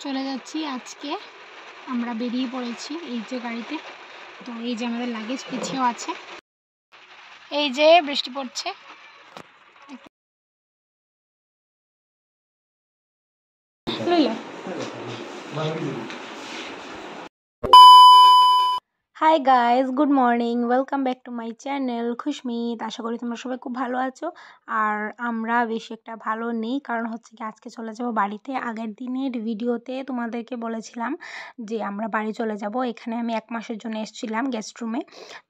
চলে যাচ্ছি আজকে। আমরা বেরিয়ে পড়েছি এই যে গাড়িতে। তো এই যে আমাদের লাগেজ পিছিয়েও আছে। এই যে বৃষ্টি পড়ছে। Hi guys, good morning, welcome back to my channel খুশমিত। আশা করি তোমরা সবাই খুব ভালো আছো। আর আমরা বেশি একটা ভালো নেই, কারণ হচ্ছে কি আজকে চলে যাব বাড়িতে। আগের দিনের ভিডিওতে তোমাদেরকে বলেছিলাম যে আমরা বাড়ি চলে যাব। এখানে আমি 1 মাসের জন্য এসেছিলাম গেস্ট রুমে।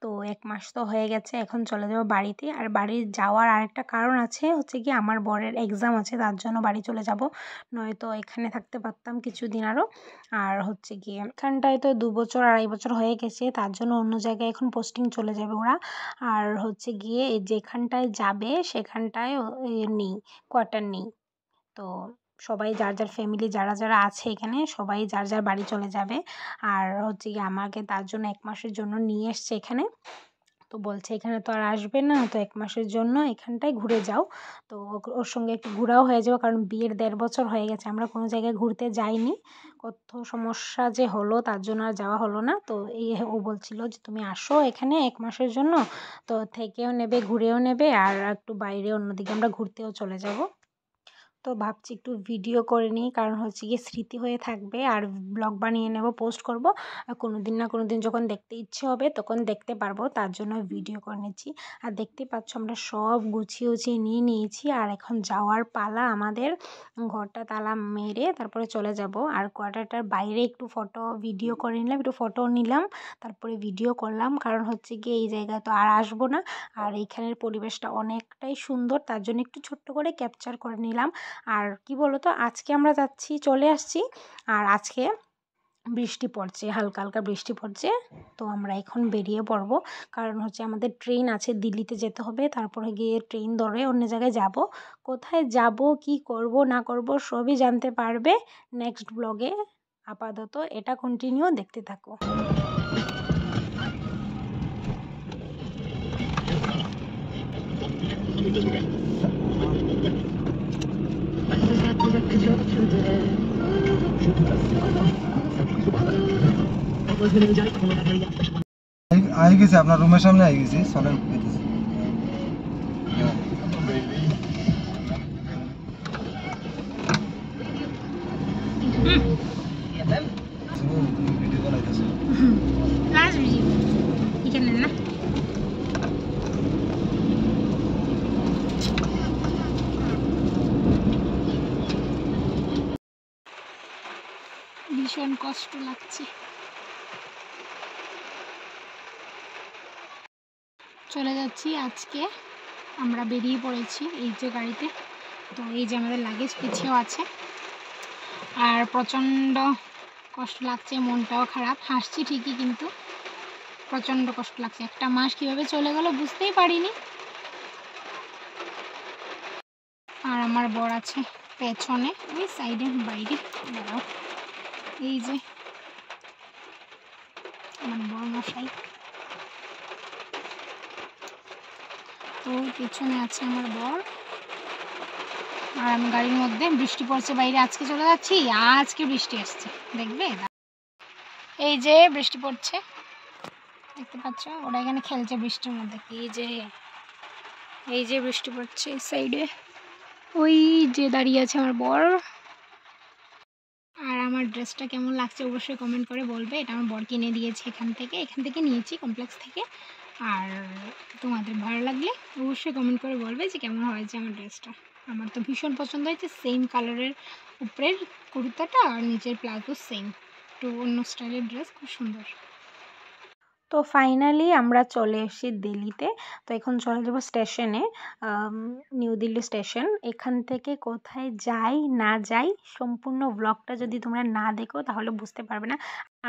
তো 1 মাস তো হয়ে গেছে, এখন চলে যাব বাড়িতে। আর বাড়ি যাওয়ার আরেকটা কারণ আছে, হচ্ছে কি আমার বরের এক্সাম আছে, তার জন্য বাড়ি চলে যাব। নয়তো এখানে থাকতে পারতাম কিছুদিন আরও। আর হচ্ছে গিয়ে এখানটায় তো 2 বছর 2.5 বছর হয়ে গেছে, তার জন্য অন্য জায়গায় এখন পোস্টিং চলে যাবে ওরা। আর হচ্ছে গিয়ে যেখানটায় যাবে সেখানটায় নেই, কোয়ার্টার নেই। তো সবাই যার যার ফ্যামিলি যারা যারা আছে এখানে সবাই যার যার বাড়ি চলে যাবে। আর হচ্ছে গিয়ে আমাকে তার জন্য 1 মাসের জন্য নিয়ে এসছে এখানে। তো বলছে এখানে তো আর আসবে না, তো 1 মাসের জন্য এখানটায় ঘুরে যাও। তো ওর সঙ্গে একটু ঘোরাও হয়ে যাবে, কারণ বিয়ের 1.5 বছর হয়ে গেছে, আমরা কোনো জায়গায় ঘুরতে যাইনি। কত সমস্যা যে হলো, তার জন্য আর যাওয়া হলো না। তো ও বলছিল যে তুমি আসো এখানে 1 মাসের জন্য, তো থেকেও নেবে, ঘুরেও নেবে, আর একটু বাইরে অন্যদিকে আমরা ঘুরতেও চলে যাব। তো ভাবছি একটু ভিডিও করে নিই, কারণ হচ্ছে গিয়ে স্মৃতি হয়ে থাকবে। আর ব্লগ বানিয়ে নেব, পোস্ট করব। আর কোনো দিন না কোনো দিন যখন দেখতে ইচ্ছে হবে তখন দেখতে পারবো, তার জন্য ভিডিও করে নিচ্ছি। আর দেখতেই পাচ্ছ আমরা সব গুছিয়ে উছিয়ে নিয়ে নিয়েছি। আর এখন যাওয়ার পালা আমাদের। ঘরটা তালা মেরে তারপরে চলে যাব। আর কোয়ার্টারটার বাইরে একটু ভিডিও করে নিলাম, একটু ফটো নিলাম, তারপরে ভিডিও করলাম। কারণ হচ্ছে গিয়ে এই জায়গায় তো আর আসবো না। আর এইখানের পরিবেশটা অনেকটাই সুন্দর, তার জন্য একটু ছোট্ট করে ক্যাপচার করে নিলাম। আর কি বলো তো, আজকে আমরা চলে আসছি। আর আজকে বৃষ্টি পড়ছে, হালকা হালকা বৃষ্টি পড়ছে। তো আমরা এখন বেরিয়ে পড়ব, কারণ হচ্ছে আমাদের ট্রেন আছে, দিল্লিতে যেতে হবে। তারপরে গিয়ে ট্রেন ধরে অন্য জায়গায় যাব। কোথায় যাব, কি করব না করব সবই জানতে পারবে নেক্সট ব্লগে। আপাতত এটা কন্টিনিউ দেখতে থাকো। আই গেছে, আপনার রুমের সামনে আই গেছি, চলেন পেতেছি। ভিডিও বানাইতেছে লাস্ট ভিডিও এখানে না। ভীষণ কষ্ট লাগছে। চলে যাচ্ছি আজকে। আমরা বেরিয়ে পড়েছি এই যে গাড়িতে। তো এই যে আমাদের লাগেজ পিছিয়েও আছে। আর প্রচণ্ড কষ্ট লাগছে, মনটাও খারাপ। হাসছি ঠিকই, কিন্তু প্রচণ্ড কষ্ট লাগছে। 1 মাস কীভাবে চলে গেল বুঝতেই পারিনি। আর আমার বর আছে পেছনে, ওই সাইডে বাইরে। দাঁড়াও, এই যে আমার বড় মশাই, তো পিছনে আছে আমার বর। আর আমি গাড়ির মধ্যে। বৃষ্টি পড়ছে বাইরে, আজকে চলে যাচ্ছি। আজকে বৃষ্টি আসছে, দেখবে। এই যে বৃষ্টি পড়ছে, দেখতে পাচ্ছ, ওরা এখানে খেলছে বৃষ্টির মধ্যে। এই যে বৃষ্টি পড়ছে এই সাইডে, ওই যে দাঁড়িয়ে আছে আমার বর। আর আমার ড্রেসটা কেমন লাগছে অবশ্যই কমেন্ট করে বলবে। এটা আমার বর কিনে দিয়েছে, এখান থেকে নিয়েছি, কমপ্লেক্স থেকে। আর তোমাদের ভালো লাগলে অবশ্যই কমেন্ট করে বলবে যে কেমন হয়েছে আমার ড্রেসটা। আমার তো ভীষণ পছন্দ হয়েছে। সেম কালারের উপরের কুর্তাটা আর নিচের প্লাজো সেম, একটু অন্য স্টাইলের ড্রেস, খুব সুন্দর। তো ফাইনালি আমরা চলে এসেছি দিল্লিতে। তো এখন চলে যাব স্টেশনে, নিউ দিল্লি স্টেশন। এখান থেকে কোথায় যাই না যাই সম্পূর্ণ ব্লগটা যদি তোমরা না দেখো তাহলে বুঝতে পারবে না।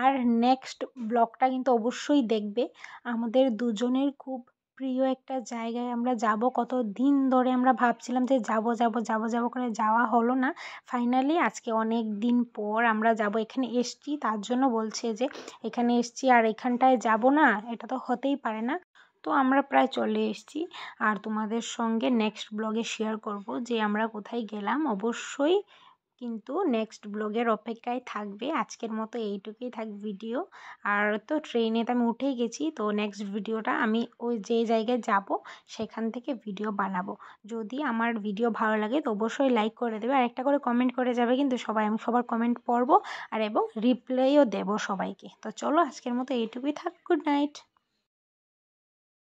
আর নেক্সট ব্লগটা কিন্তু অবশ্যই দেখবে। আমাদের দুজনের খুব প্রিয় একটা জায়গায় আমরা যাব। কত দিন ধরে আমরা ভাবছিলাম যে যাব করে যাওয়া হলো না। ফাইনালি আজকে অনেক দিন পর আমরা যাব। এখানে এসছি, তার জন্য বলছে যে এখানে এসছি আর এখানটায় যাব না, এটা তো হতেই পারে না। তো আমরা প্রায় চলে এসেছি। আর তোমাদের সঙ্গে নেক্সট ব্লগে শেয়ার করব যে আমরা কোথায় গেলাম। অবশ্যই কিন্তু নেক্সট ব্লগের অপেক্ষায় থাকবে। আজকের মতো এইটুকুই থাক ভিডিও। আর তো ট্রেনে তো আমি উঠেই গেছি, তো নেক্সট ভিডিওটা আমি ওই যে জায়গায় যাব সেখান থেকে ভিডিও বানাবো। যদি আমার ভিডিও ভালো লাগে তো অবশ্যই লাইক করে দেবে, আর একটা করে কমেন্ট করে যাবে কিন্তু সবাই। আমি সবার কমেন্ট পড়বো আর এবং রিপ্লাইও দেবো সবাইকে। তো চলো আজকের মতো এইটুকুই থাক। Good night.